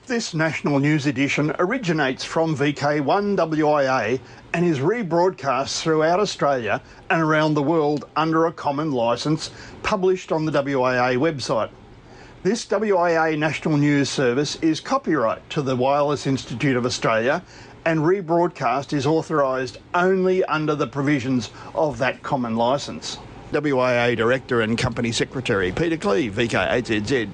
This national news edition originates from VK1WIA and is rebroadcast throughout Australia and around the world under a common licence published on the WIA website. This WIA national news service is copyright to the Wireless Institute of Australia, and rebroadcast is authorised only under the provisions of that common licence. WIA Director and Company Secretary Peter Cleave, VK8ZZ.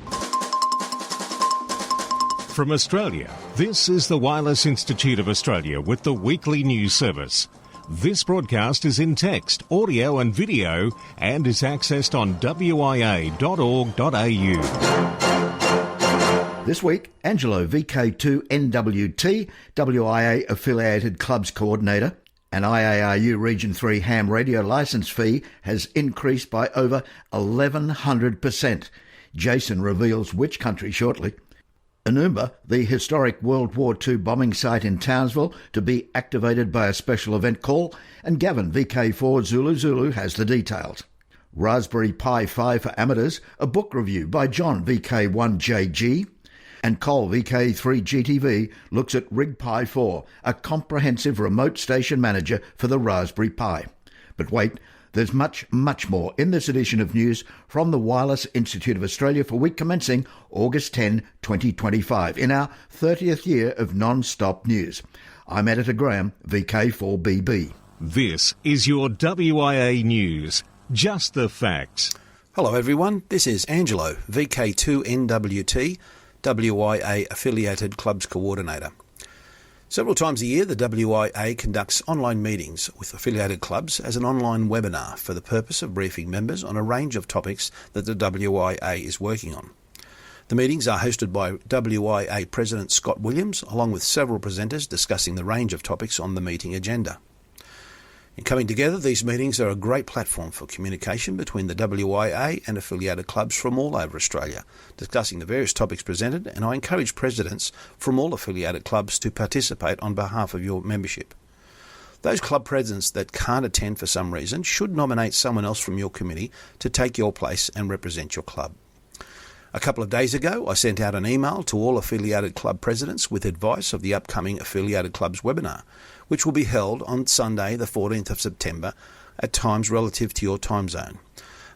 From Australia, this is the Wireless Institute of Australia with the weekly news service. This broadcast is in text, audio and video and is accessed on wia.org.au. This week, Angelo, VK2NWT, WIA Affiliated Clubs Coordinator, an IARU Region 3 ham radio licence fee has increased by over 1,100%. Jason reveals which country shortly. Anoomba, the historic World War II bombing site in Townsville, to be activated by a special event call, and Gavin, VK4 Zulu, has the details. Raspberry Pi 5 for amateurs, a book review by John, VK1JG, and Cole, VK3GTV, looks at Rig Pi 4, a comprehensive remote station manager for the Raspberry Pi. But wait, there's much, much more in this edition of news from the Wireless Institute of Australia for week commencing August 10, 2025, in our 30th year of non-stop news. I'm Editor Graham, VK4BB. This is your WIA News. Just the facts. Hello everyone, this is Angelo, VK2NWT, WIA Affiliated Clubs Coordinator. Several times a year, the WIA conducts online meetings with affiliated clubs as an online webinar for the purpose of briefing members on a range of topics that the WIA is working on. The meetings are hosted by WIA President Scott Williams, along with several presenters discussing the range of topics on the meeting agenda. In coming together, these meetings are a great platform for communication between the WIA and affiliated clubs from all over Australia, discussing the various topics presented, and I encourage presidents from all affiliated clubs to participate on behalf of your membership. Those club presidents that can't attend for some reason should nominate someone else from your committee to take your place and represent your club. A couple of days ago, I sent out an email to all affiliated club presidents with advice of the upcoming affiliated clubs webinar, which will be held on Sunday the 14th of September at times relative to your time zone.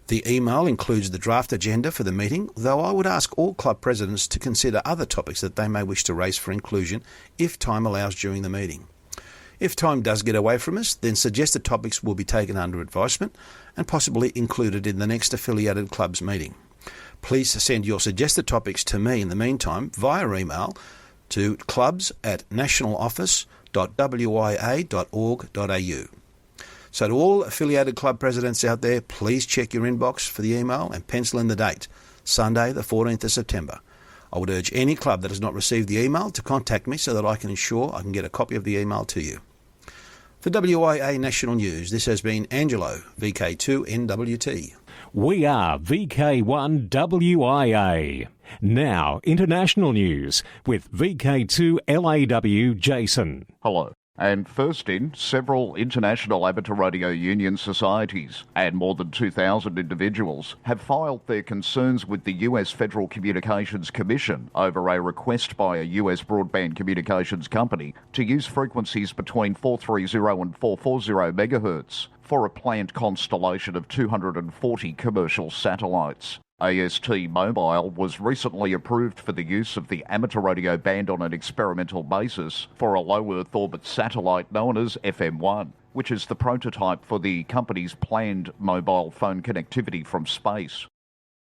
The email includes the draft agenda for the meeting, though I would ask all club presidents to consider other topics that they may wish to raise for inclusion if time allows during the meeting. If time does get away from us, then suggested topics will be taken under advisement and possibly included in the next affiliated clubs meeting. Please send your suggested topics to me in the meantime via email to clubs@nationaloffice.wia.org.au. So to all affiliated club presidents out there, please check your inbox for the email and pencil in the date, Sunday the 14th of September. I would urge any club that has not received the email to contact me so that I can ensure I can get a copy of the email to you. For WIA National News, this has been Angelo, VK2NWT. We are VK1WIA. Now, international news with VK2LAW Jason. Hello. And first in, several international amateur radio union societies and more than 2,000 individuals have filed their concerns with the US Federal Communications Commission over a request by a US broadband communications company to use frequencies between 430 and 440 megahertz for a planned constellation of 240 commercial satellites. AST Mobile was recently approved for the use of the amateur radio band on an experimental basis for a low Earth orbit satellite known as FM1, which is the prototype for the company's planned mobile phone connectivity from space.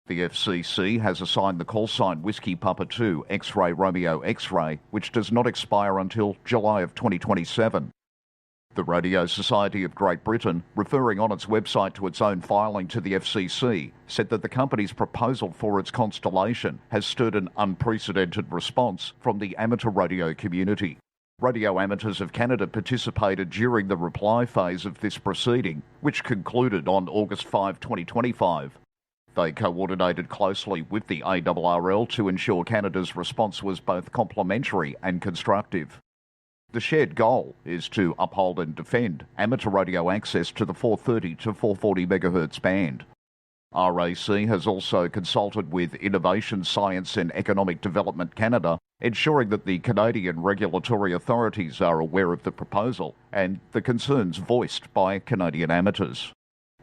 The FCC has assigned the call sign Whiskey Papa 2 X-Ray Romeo X-Ray, which does not expire until July of 2027. The Radio Society of Great Britain, referring on its website to its own filing to the FCC, said that the company's proposal for its constellation has stirred an unprecedented response from the amateur radio community. Radio amateurs of Canada participated during the reply phase of this proceeding, which concluded on August 5, 2025. They coordinated closely with the ARRL to ensure Canada's response was both complementary and constructive. The shared goal is to uphold and defend amateur radio access to the 430 to 440 MHz band. RAC has also consulted with Innovation, Science and Economic Development Canada ensuring that the Canadian regulatory authorities are aware of the proposal and the concerns voiced by Canadian amateurs.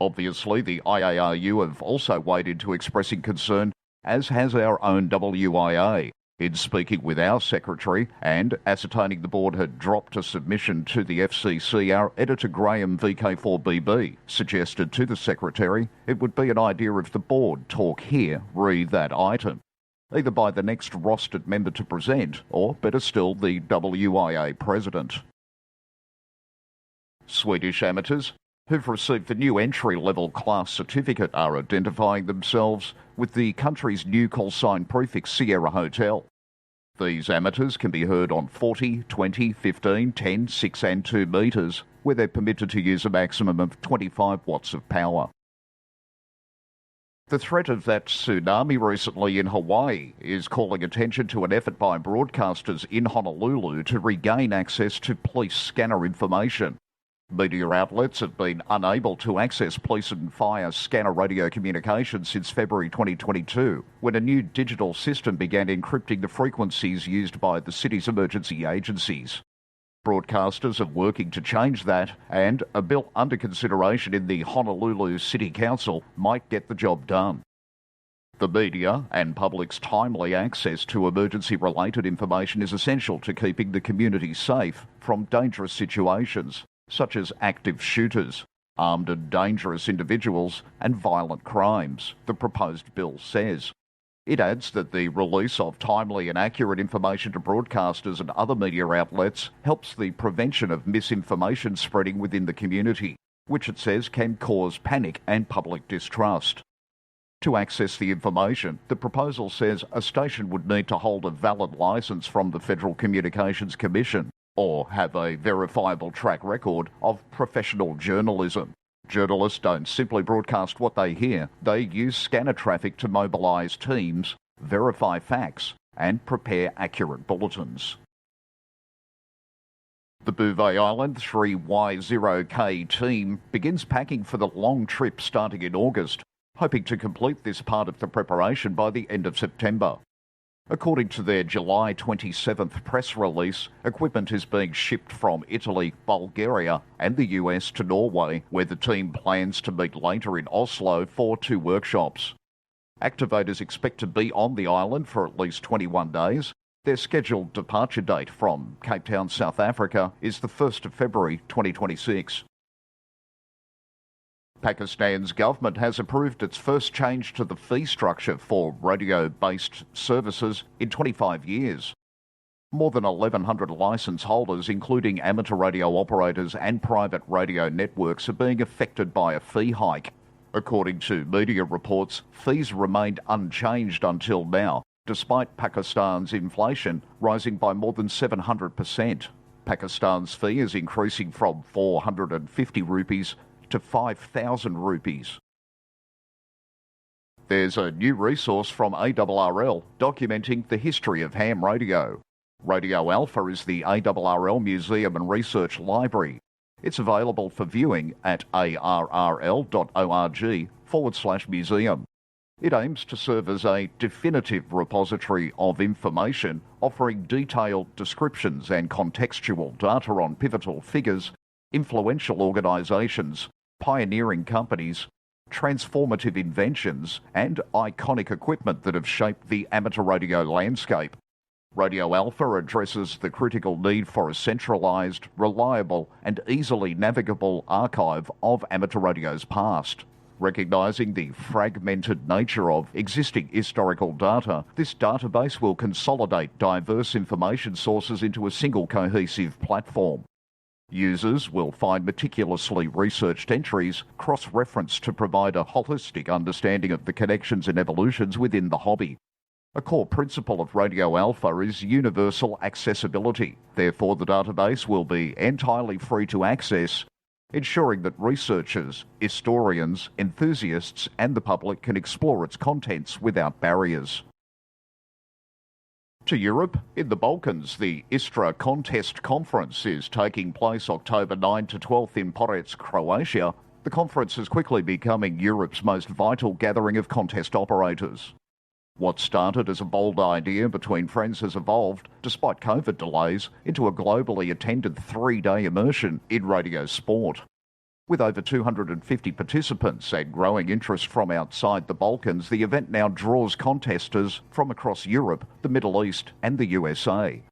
Obviously, the IARU have also weighed into expressing concern, as has our own WIA. In speaking with our secretary and ascertaining the board had dropped a submission to the FCC, our editor Graham VK4WIA suggested to the secretary it would be an idea if the board talk here, re that item, either by the next rostered member to present, or better still, the WIA president. Swedish amateurs who've received the new entry-level class certificate are identifying themselves with the country's new call sign prefix Sierra Hotel. These amateurs can be heard on 40, 20, 15, 10, 6 and 2 metres, where they're permitted to use a maximum of 25 watts of power. The threat of that tsunami recently in Hawaii is calling attention to an effort by broadcasters in Honolulu to regain access to police scanner information. Media outlets have been unable to access police and fire scanner radio communications since February 2022, when a new digital system began encrypting the frequencies used by the city's emergency agencies. Broadcasters are working to change that, and a bill under consideration in the Honolulu City Council might get the job done. The media and public's timely access to emergency-related information is essential to keeping the community safe from dangerous situations, such as active shooters, armed and dangerous individuals, and violent crimes, the proposed bill says. It adds that the release of timely and accurate information to broadcasters and other media outlets helps the prevention of misinformation spreading within the community, which it says can cause panic and public distrust. To access the information, the proposal says a station would need to hold a valid licence from the Federal Communications Commission, or have a verifiable track record of professional journalism. Journalists don't simply broadcast what they hear, they use scanner traffic to mobilise teams, verify facts, and prepare accurate bulletins. The Bouvet Island 3Y0K team begins packing for the long trip starting in August, hoping to complete this part of the preparation by the end of September. According to their July 27th press release, equipment is being shipped from Italy, Bulgaria and the US to Norway, where the team plans to meet later in Oslo for 2 workshops. Activators expect to be on the island for at least 21 days. Their scheduled departure date from Cape Town, South Africa is the 1st of February 2026. Pakistan's government has approved its first change to the fee structure for radio-based services in 25 years. More than 1,100 licence holders, including amateur radio operators and private radio networks, are being affected by a fee hike. According to media reports, fees remained unchanged until now, despite Pakistan's inflation rising by more than 700%. Pakistan's fee is increasing from 450 rupees to 5,000 rupees. There's a new resource from ARRL documenting the history of ham radio. Radio Alpha is the ARRL Museum and Research Library. It's available for viewing at arrl.org/museum. It aims to serve as a definitive repository of information, offering detailed descriptions and contextual data on pivotal figures, influential organisations, pioneering companies, transformative inventions, and iconic equipment that have shaped the amateur radio landscape. Radio Alpha addresses the critical need for a centralised, reliable, and easily navigable archive of amateur radio's past. Recognising the fragmented nature of existing historical data, this database will consolidate diverse information sources into a single cohesive platform. Users will find meticulously researched entries cross-referenced to provide a holistic understanding of the connections and evolutions within the hobby. A core principle of Radio Alpha is universal accessibility. Therefore, the database will be entirely free to access, ensuring that researchers, historians, enthusiasts and the public can explore its contents without barriers. To Europe, in the Balkans, the ISTRA Contest Conference is taking place October 9 to 12th in Porec, Croatia. The conference is quickly becoming Europe's most vital gathering of contest operators. What started as a bold idea between friends has evolved, despite COVID delays, into a globally attended 3-day immersion in radio sport. With over 250 participants and growing interest from outside the Balkans, the event now draws contesters from across Europe, the Middle East and the USA.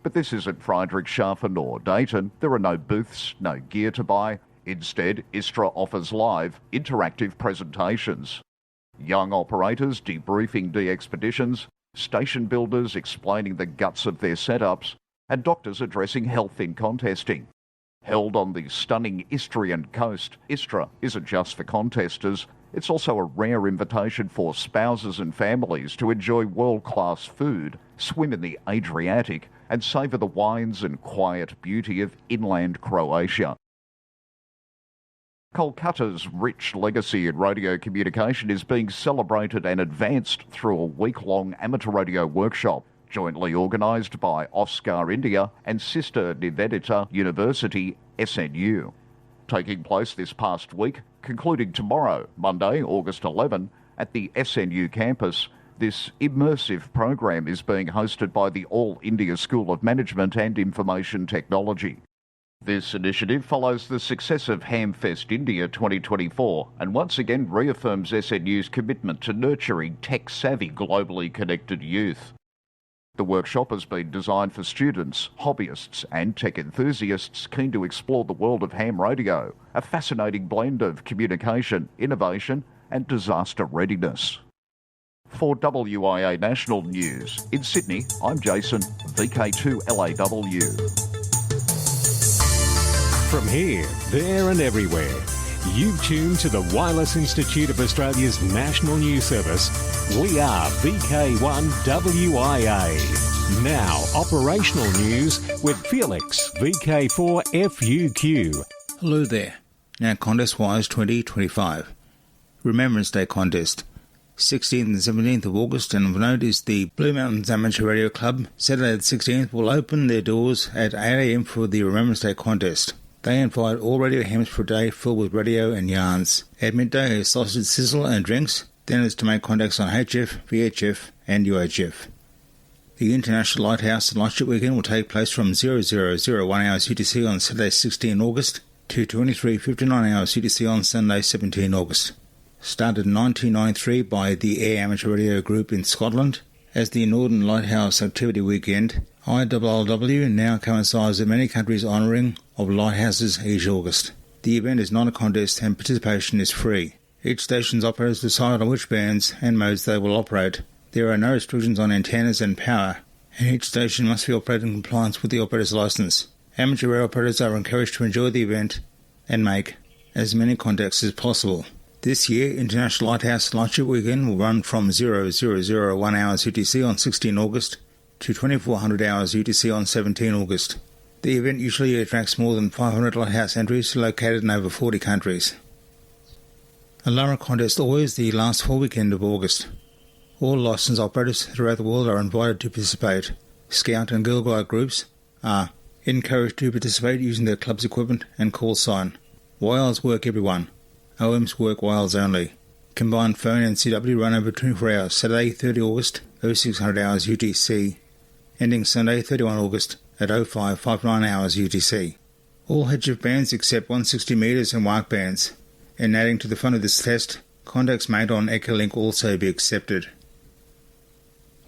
But this isn't Friedrichshafen or Dayton. There are no booths, no gear to buy. Instead, ISTRA offers live, interactive presentations. Young operators debriefing de-expeditions, station builders explaining the guts of their setups, and doctors addressing health in contesting. Held on the stunning Istrian coast, ISTRA isn't just for contesters, it's also a rare invitation for spouses and families to enjoy world-class food, swim in the Adriatic, and savour the wines and quiet beauty of inland Croatia. Kolkata's rich legacy in radio communication is being celebrated and advanced through a week-long amateur radio workshop, jointly organised by Oscar India and sister Nivedita University, SNU. Taking place this past week, concluding tomorrow, Monday, August 11, at the SNU campus, this immersive program is being hosted by the All India School of Management and Information Technology. This initiative follows the success of Hamfest India 2024 and once again reaffirms SNU's commitment to nurturing tech-savvy, globally connected youth. The workshop has been designed for students, hobbyists and tech enthusiasts keen to explore the world of ham radio, a fascinating blend of communication, innovation and disaster readiness. For WIA National News, in Sydney, I'm Jason, VK1WIA. From here, there and everywhere, you've tuned to the Wireless Institute of Australia's National News Service. We are VK1WIA. Now, operational news with Felix, VK4FUQ. Hello there. Now, Contest-wise 2025. Remembrance Day Contest. 16th and 17th of August, and of note is the Blue Mountains Amateur Radio Club. Saturday the 16th will open their doors at 8 a.m. for the Remembrance Day Contest. They invite all radio hams for a day filled with radio and yarns. At midday is sausage sizzle and drinks. Then is to make contacts on HF, VHF and UHF. The International Lighthouse and Lightship Weekend will take place from 0001 hours UTC on Saturday 16 August to 23:59 hours UTC on Sunday 17 August. Started in 1993 by the Air Amateur Radio Group in Scotland as the Northern Lighthouse Activity Weekend, ILLW now coincides with many countries' honouring of lighthouses each August. The event is not a contest and participation is free. Each station's operators decide on which bands and modes they will operate. There are no restrictions on antennas and power, and each station must be operated in compliance with the operator's licence. Amateur radio operators are encouraged to enjoy the event and make as many contacts as possible. This year, International Lighthouse Lightship Weekend will run from 0001 hours UTC on 16 August to 2400 hours UTC on 17 August. The event usually attracts more than 500 lighthouse entries located in over 40 countries. A Lara contest always the last full weekend of August. All licensed operators throughout the world are invited to participate. Scout and Girl Guide groups are encouraged to participate using their club's equipment and call sign. WIAs work everyone. OMs work WIAs only. Combined phone and CW run over 24 hours, Saturday 30 August, 0600 hours UTC, ending Sunday 31 August at 0559 hours UTC. All HF bands except 160 metres and WARC bands. And adding to the fun of this test, contacts made on Echolink also be accepted.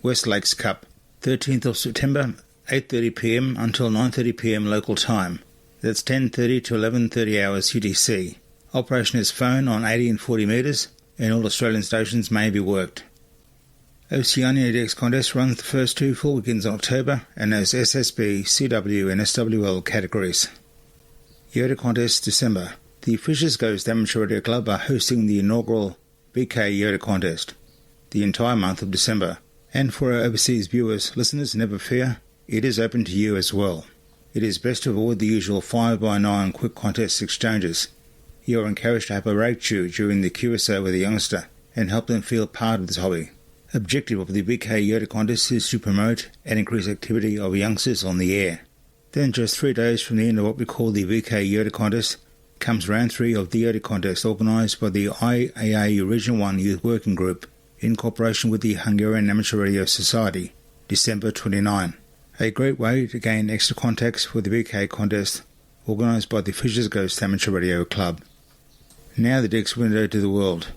West Lakes Cup, 13th of September, 8:30pm until 9:30pm local time. That's 10:30 to 11:30 hours UTC. Operation is phone on 80 and 40 metres, and all Australian stations may be worked. Oceania DX Contest runs the first two full weekends in October and has SSB, CW and SWL categories. Yoda Contest December. The Fishers Coast Amateur Radio Club are hosting the inaugural VK Yoda Contest the entire month of December. And for our overseas viewers, listeners, never fear, it is open to you as well. It is best to avoid the usual 5x9 quick contest exchanges. You are encouraged to have a rake chew during the QSO with a youngster and help them feel part of this hobby. Objective of the VK Yoda Contest is to promote and increase activity of youngsters on the air. Then just 3 days from the end of what we call the VK Yoda Contest comes round 3 of the Yoda Contest organised by the IAAU Region 1 Youth Working Group. in cooperation with the Hungarian Amateur Radio Society, December 29. A great way to gain extra contacts for the VK contest organised by the Fisher's Ghost Amateur Radio Club. Now the Dick's window to the world.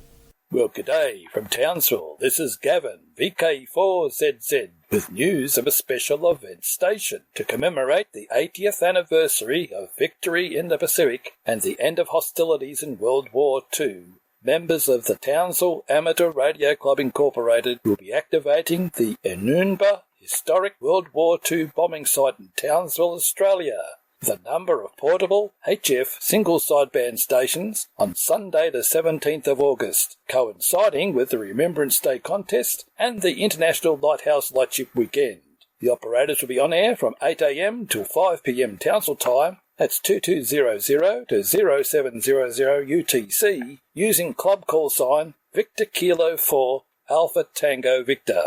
Well, g'day from Townsville. This is Gavin, VK4ZZ, with news of a special event station to commemorate the 80th anniversary of victory in the Pacific and the end of hostilities in World War II. Members of the Townsville Amateur Radio Club Incorporated will be activating the Enunba Historic World War II bombing site in Townsville, Australia, with a number of portable HF single-sideband stations on Sunday the 17th of August, coinciding with the Remembrance Day contest and the International Lighthouse Lightship Weekend. The operators will be on air from 8 a.m. till 5 p.m. Townsville time, that's 2200 to 0700 UTC, using club call sign Victor Kilo 4 Alpha Tango Victor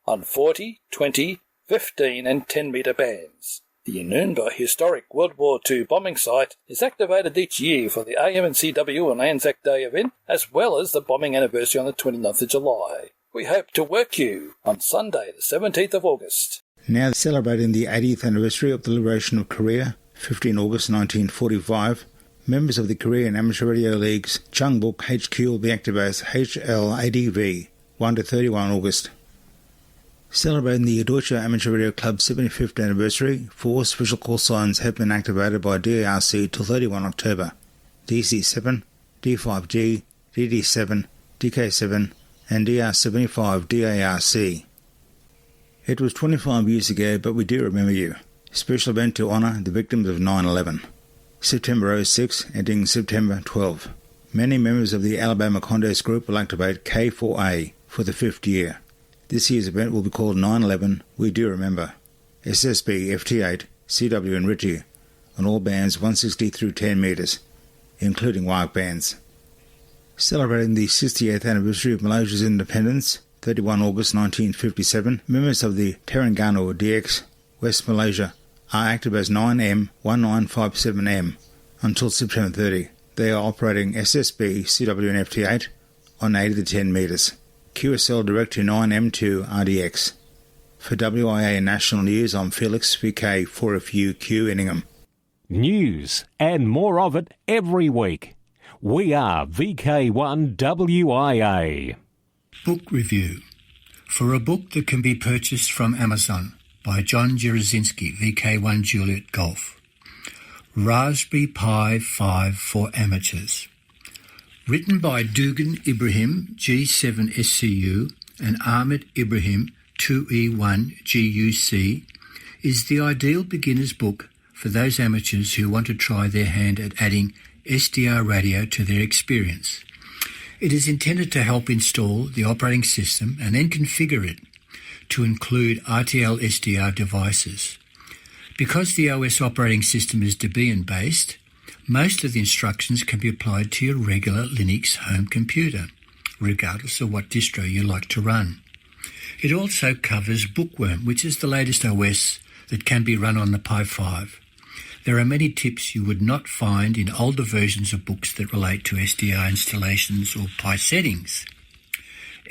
on 40, 20, 15 and 10 metre bands. The Enunba Historic World War II bombing site is activated each year for the AMNCW and Anzac Day event, as well as the bombing anniversary on the 29th of July. We hope to work you on Sunday the 17th of August. Now celebrating the 80th anniversary of the liberation of Korea, 15 August 1945, members of the Korean Amateur Radio League's Chungbuk HQ will be activated as HL80V, 1 to 31 August. Celebrating the Deutsche Amateur Radio Club's 75th anniversary, 4 special call signs have been activated by DARC till 31 October. DC7, D5G, DD7, DK7 and DR75 DARC. It was 25 years ago, but we do remember you. Special event to honour the victims of 9/11. September 06, ending September 12. Many members of the Alabama Contest Group will activate K4A for the 5th year. This year's event will be called 9/11 We Do Remember. SSB, FT8, CW and Ritchie on all bands 160 through 10 metres, including WIA bands. Celebrating the 68th anniversary of Malaysia's independence, 31 August 1957, members of the Terengganu DX, West Malaysia, are active as 9M1957M until September 30. They are operating SSB, CW and FT8 on 8 of the 10 metres. QSL direct to 9M2 RDX. For WIA National News, I'm Felix, VK4FUQ Inningham. News and more of it every week. We are VK1WIA. Book review for a book that can be purchased from Amazon by John Jerazinski, VK1 Juliet Golf. Raspberry Pi 5 for Amateurs. Written by Dugan Ibrahim, G7SCU, and Ahmed Ibrahim, 2E1GUC, is the ideal beginner's book for those amateurs who want to try their hand at adding SDR radio to their experience. It is intended to help install the operating system and then configure it to include RTL SDR devices. Because the OS operating system is Debian-based, most of the instructions can be applied to your regular Linux home computer, regardless of what distro you like to run. It also covers Bookworm, which is the latest OS that can be run on the Pi 5. There are many tips you would not find in older versions of books that relate to SDR installations or Pi settings.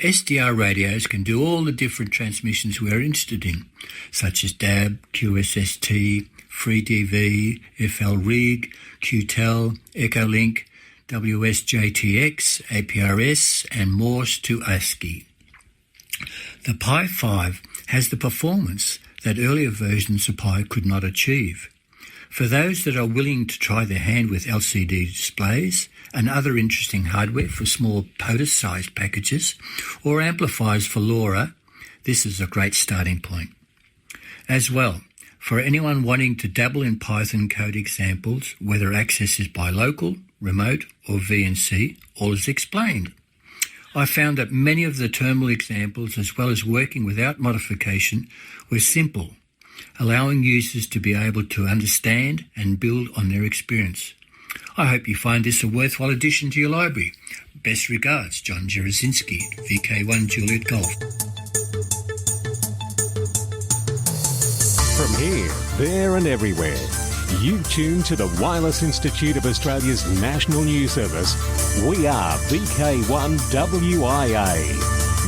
SDR radios can do all the different transmissions we are interested in, such as DAB, QSST, FreeDV, FLRig, QTEL, Echolink, WSJTX, APRS, and Morse to ASCII. The Pi 5 has the performance that earlier versions of Pi could not achieve. For those that are willing to try their hand with LCD displays and other interesting hardware for small POTUS-sized packages or amplifiers for LoRa, this is a great starting point. As well, for anyone wanting to dabble in Python code examples, whether access is by local, remote or VNC, all is explained. I found that many of the terminal examples, as well as working without modification, were simple, allowing users to be able to understand and build on their experience. I hope you find this a worthwhile addition to your library. Best regards, John Jerazinski, VK1 Juliet Golf. From here, there and everywhere, you tune to the Wireless Institute of Australia's national news service. We are VK1WIA.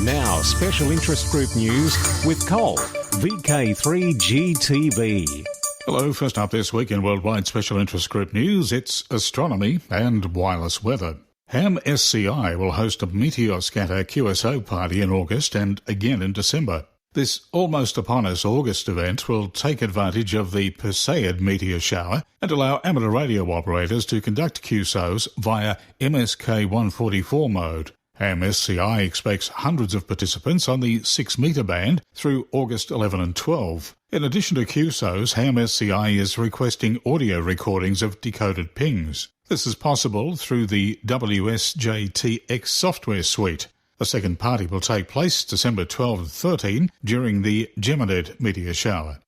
Now, special interest group news with Cole, VK3GTV. Hello, first up this week in Worldwide Special Interest Group News, it's astronomy and wireless weather. Ham SCI will host a meteor scatter QSO party in August and again in December. This almost upon us August event will take advantage of the Perseid meteor shower and allow amateur radio operators to conduct QSOs via MSK 144 mode. Ham SCI expects hundreds of participants on the 6-metre band through August 11 and 12. In addition to QSOs, Ham SCI is requesting audio recordings of decoded pings. This is possible through the WSJTX software suite. A second party will take place December 12 and 13 during the Geminid meteor shower.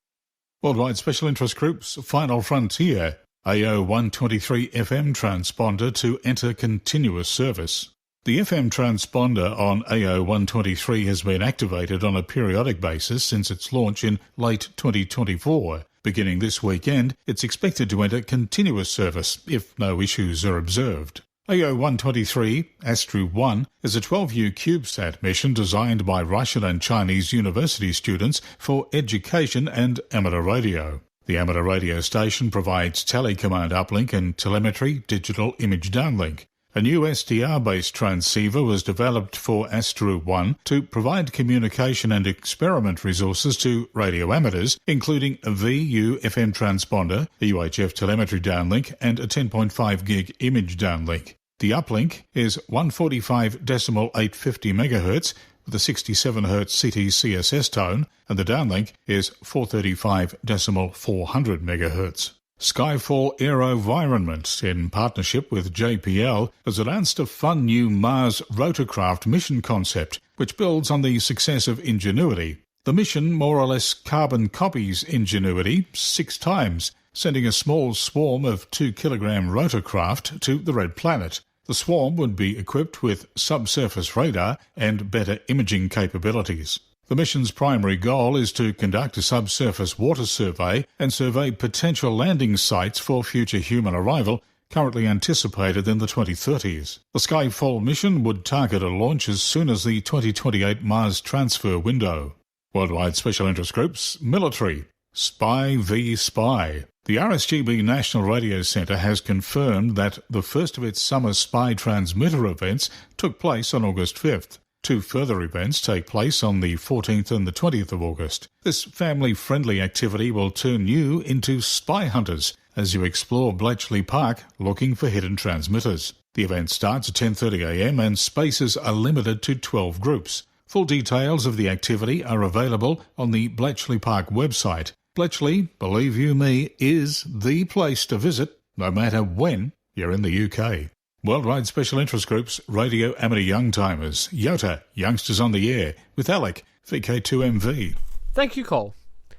Worldwide Special Interest Group's Final Frontier, AO 123 FM transponder to enter continuous service. The FM transponder on AO 123 has been activated on a periodic basis since its launch in late 2024. Beginning this weekend, it's expected to enter continuous service if no issues are observed. AO 123 Astro 1 is a 12U CubeSat mission designed by Russian and Chinese university students for education and amateur radio. The amateur radio station provides telecommand uplink and telemetry digital image downlink. A new SDR-based transceiver was developed for Astro 1 to provide communication and experiment resources to radio amateurs, including a VU FM transponder, a UHF telemetry downlink, and a 10.5 gig image downlink. The uplink is 145.850 MHz with a 67 Hz CT CSS tone, and the downlink is 435.400 MHz. Skyfall AeroVironment, in partnership with JPL, has announced a fun new Mars rotorcraft mission concept, which builds on the success of Ingenuity. The mission more or less carbon copies Ingenuity 6 times, sending a small swarm of 2-kilogram rotorcraft to the Red Planet. The swarm would be equipped with subsurface radar and better imaging capabilities. The mission's primary goal is to conduct a subsurface water survey and survey potential landing sites for future human arrival, currently anticipated in the 2030s. The Skyfall mission would target a launch as soon as the 2028 Mars transfer window. Worldwide Special Interest Groups, Military, Spy v Spy. The RSGB National Radio Centre has confirmed that the first of its summer spy transmitter events took place on August 5th. 2 further events take place on the 14th and the 20th of August. This family-friendly activity will turn you into spy hunters as you explore Bletchley Park looking for hidden transmitters. The event starts at 10:30 a.m. and spaces are limited to 12 groups. Full details of the activity are available on the Bletchley Park website. Bletchley, believe you me, is the place to visit, no matter when you're in the UK. Worldwide Special Interest Groups, Radio Amateur Youngtimers, YOTA, Youngsters on the Air, with Alec, VK2MV. Thank you, Cole.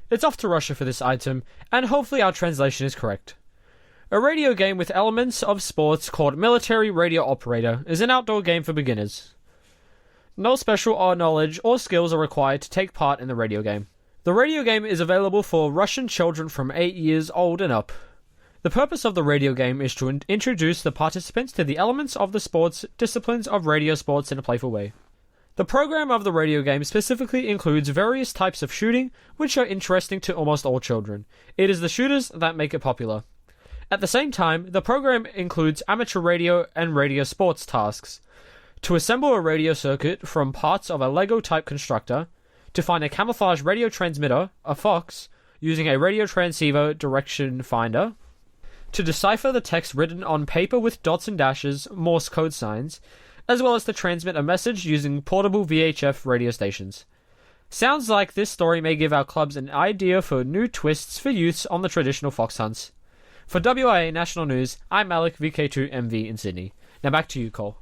It's off to Russia for this item, and hopefully our translation is correct. A radio game with elements of sports called Military Radio Operator is an outdoor game for beginners. No special knowledge or skills are required to take part in the radio game. The radio game is available for Russian children from 8 years old and up. The purpose of the radio game is to introduce the participants to the elements of the sports disciplines of radio sports in a playful way. The program of the radio game specifically includes various types of shooting, which are interesting to almost all children. It is the shooters that make it popular. At the same time, the program includes amateur radio and radio sports tasks. To assemble a radio circuit from parts of a Lego-type constructor, to find a camouflage radio transmitter, a Fox, using a radio transceiver direction finder, to decipher the text written on paper with dots and dashes, Morse code signs, as well as to transmit a message using portable VHF radio stations. Sounds like this story may give our clubs an idea for new twists for youths on the traditional fox hunts. For WIA National News, I'm Alec, VK2MV in Sydney. Now back to you, Cole.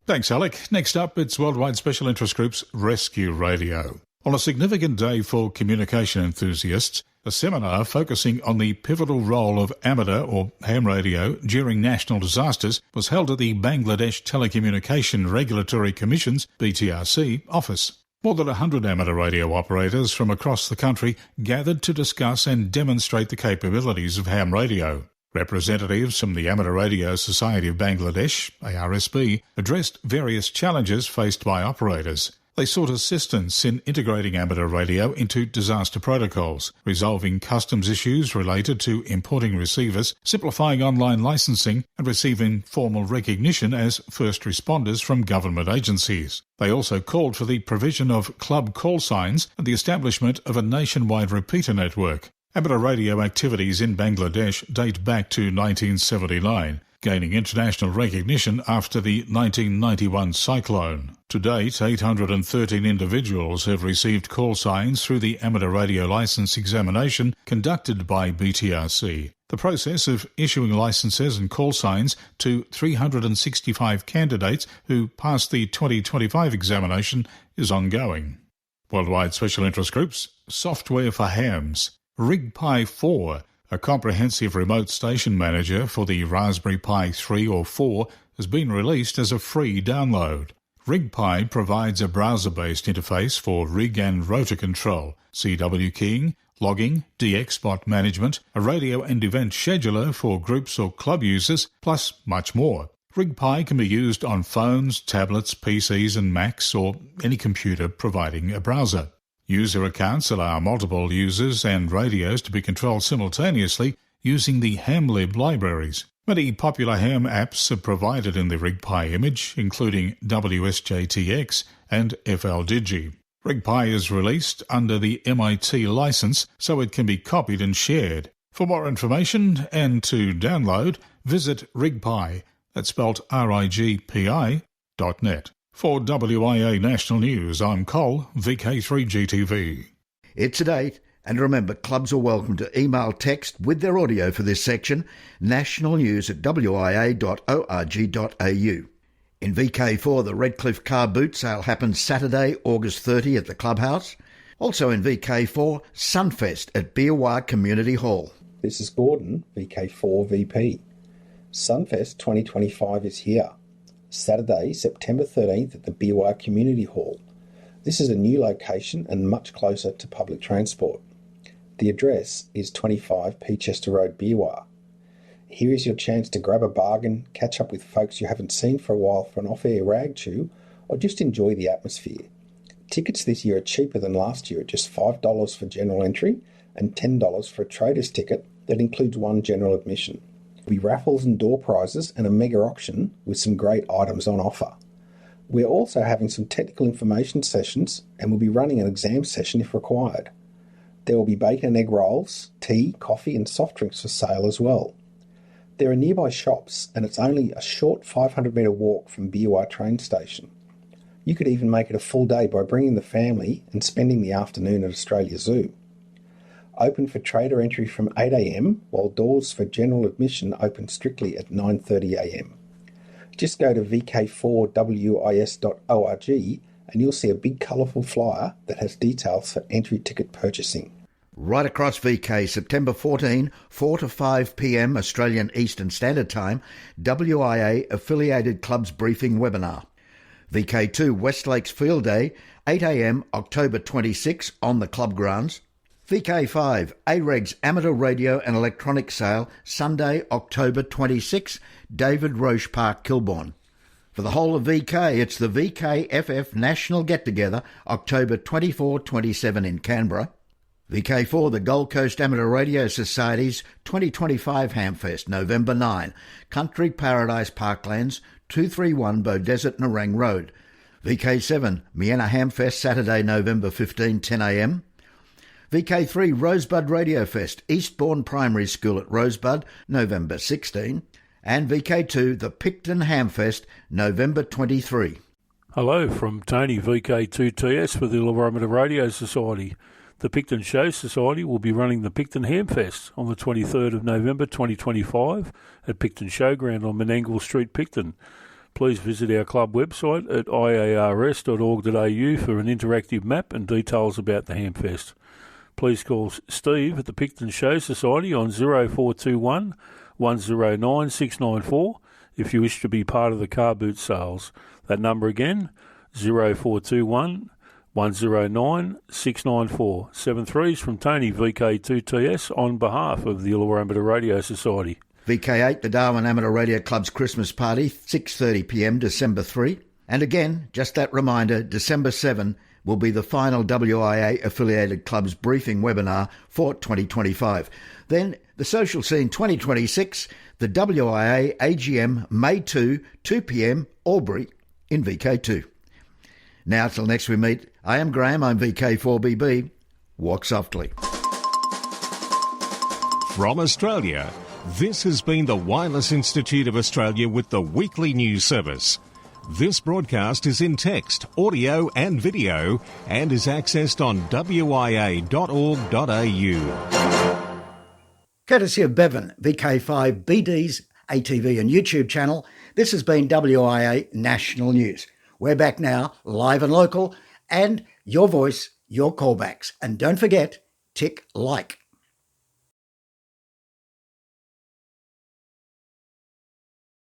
Thanks, Alec. Next up, it's Worldwide Special Interest Group's Rescue Radio. On a significant day for communication enthusiasts, a seminar focusing on the pivotal role of amateur or ham radio during national disasters was held at the Bangladesh Telecommunication Regulatory Commission's BTRC office. More than 100 amateur radio operators from across the country gathered to discuss and demonstrate the capabilities of ham radio. Representatives from the Amateur Radio Society of Bangladesh, ARSB, addressed various challenges faced by operators. They sought assistance in integrating amateur radio into disaster protocols, resolving customs issues related to importing receivers, simplifying online licensing, and receiving formal recognition as first responders from government agencies. They also called for the provision of club call signs and the establishment of a nationwide repeater network. Amateur radio activities in Bangladesh date back to 1979. Gaining international recognition after the 1991 cyclone. To date, 813 individuals have received call signs through the amateur radio licence examination conducted by BTRC. The process of issuing licences and call signs to 365 candidates who passed the 2025 examination is ongoing. Worldwide Special Interest Groups, software for hams. RigPi 4, a comprehensive remote station manager for the Raspberry Pi 3 or 4, has been released as a free download. RigPi provides a browser-based interface for rig and rotor control, CW keying, logging, DX bot management, a radio and event scheduler for groups or club users, plus much more. RigPi can be used on phones, tablets, PCs and Macs, or any computer providing a browser. User accounts allow multiple users and radios to be controlled simultaneously using the HamLib libraries. Many popular ham apps are provided in the RigPi image, including WSJTX and FLDigi. RigPi is released under the MIT license, so it can be copied and shared. For more information and to download, visit RigPi, that's spelled RIGPI.net. For WIA National News, I'm Col, VK3GTV. It's a date, and remember, clubs are welcome to email text with their audio for this section, nationalnews@wia.org.au. In VK4, the Redcliffe car boot sale happens Saturday, August 30 at the Clubhouse. Also in VK4, Sunfest at WIA Community Hall. This is Gordon, VK4 VP. Sunfest 2025 is here. Saturday, September 13th at the WIA Community Hall. This is a new location and much closer to public transport. The address is 25 Peachester Road, WIA. Here is your chance to grab a bargain, catch up with folks you haven't seen for a while for an off-air rag chew, or just enjoy the atmosphere. Tickets this year are cheaper than last year at just $5 for general entry and $10 for a trader's ticket that includes one general admission. There'll be raffles and door prizes and a mega auction with some great items on offer. We're also having some technical information sessions and we'll be running an exam session if required. There will be bacon and egg rolls, tea, coffee and soft drinks for sale as well. There are nearby shops and it's only a short 500-metre walk from WIA train station. You could even make it a full day by bringing the family and spending the afternoon at Australia Zoo. Open for trader entry from 8 a.m, while doors for general admission open strictly at 9:30 a.m. Just go to vk4wis.org and you'll see a big colourful flyer that has details for entry ticket purchasing. Right across VK, September 14, 4 to 5 p.m. Australian Eastern Standard Time, WIA Affiliated Clubs Briefing Webinar. VK2 West Lakes Field Day, 8 a.m. October 26 on the club grounds. VK5 AREG's Amateur Radio and Electronic Sale, Sunday, October 26, David Roche Park, Kilbourne. For the whole of VK, it's the VKFF National Get-Together, October 24-27 in Canberra. VK4, the Gold Coast Amateur Radio Society's 2025 Hamfest, November 9, Country Paradise Parklands, 231 Beaudesert Nerang Road. VK7, Miena Hamfest, Saturday, November 15, 10 a.m. VK3 Rosebud Radio Fest, Eastbourne Primary School at Rosebud, November 16. And VK2, the Picton Hamfest, November 23. Hello from Tony, VK2TS for the Illawarra Radio Society. The Picton Show Society will be running the Picton Hamfest on the 23rd of November 2025 at Picton Showground on Menangle Street, Picton. Please visit our club website at iars.org.au for an interactive map and details about the Hamfest. Please call Steve at the Picton Show Society on 0421 109 694 if you wish to be part of the car boot sales. That number again, 0421 109 694. 73's from Tony, VK2TS, on behalf of the Illawarra Amateur Radio Society. VK8, the Darwin Amateur Radio Club's Christmas Party, 6:30 p.m, December 3. And again, just that reminder, December 7 will be the final WIA-affiliated clubs briefing webinar for 2025. Then, the Social Scene 2026, the WIA AGM May 2, 2 p.m, Albury in VK2. Now, till next we meet, I am Graham, I'm VK4BB. Walk softly. From Australia, this has been the Wireless Institute of Australia with the weekly news service. This broadcast is in text, audio and video and is accessed on wia.org.au. Courtesy of Bevan, VK5BD's ATV and YouTube channel, this has been WIA National News. We're back now, live and local, and your voice, your callbacks. And don't forget, tick like.